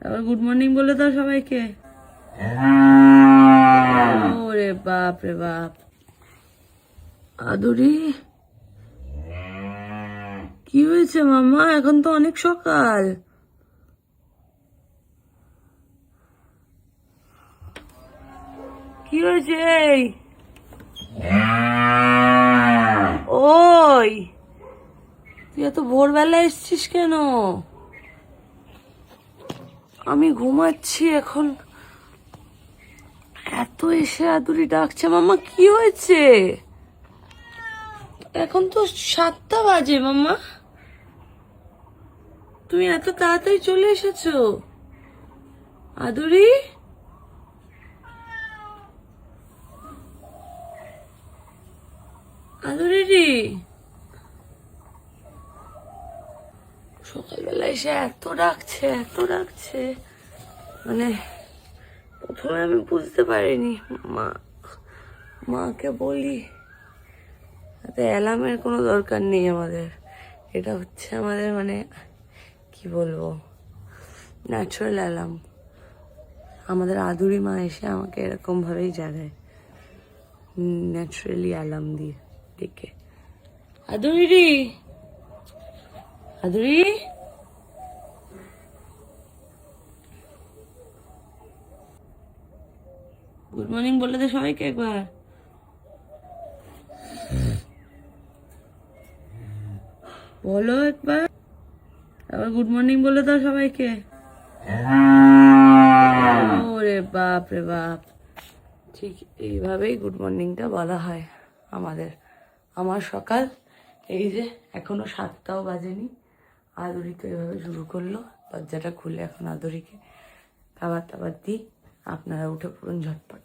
আবার good morning বলে দাও সবাইকে। ওরে বাপ রে বাপ, আদুরি কি হয়েছে মামা? এখন তো অনেক সকাল। কি হয়েছে? ওই তুই এত ভোরবেলা এসছিস কেন? আমি ঘুমাচ্ছি এখন, এত এসে আদুরি ডাকছে। মামা কি হয়েছে? এখন তো 7টা বাজে মামা, তুমি এত তাড়াতাড়ি চলে এসেছো। আদুরি, আদুরি রে, সকালবেলা এসে এত ডাকছে এত ডাকছে, মানে প্রথমে আমি বুঝতে পারিনি। মাকে বলি অ্যালার্মের কোনো দরকার নেই আমাদের, এটা হচ্ছে আমাদের মানে কি বলবো, ন্যাচারাল অ্যালার্ম। আমাদের আদুরি মা এসে আমাকে এরকম ভাবেই জাগায়, ন্যাচারালি অ্যালার্ম দিয়ে ডেকে। আদুরি রে, আদুরি, গুড মর্নিং বলে দে সবাইকে একবার। বলো একবার, আবার গুড মর্নিং বলে দাও সবাইকে। ওরে বাপ রে বাপ, ঠিক এইভাবেই গুড মর্নিংটা বলা হয় আমাদের। আমার সকাল এই যে, এখনো 7টাও বাজেনি, আদুরি তো এভাবে শুরু করলো। দরজাটা খুলে এখন আদুরিকে খাবার টাবার দিই, আপনারা উঠে পড়ুন ঝটপট।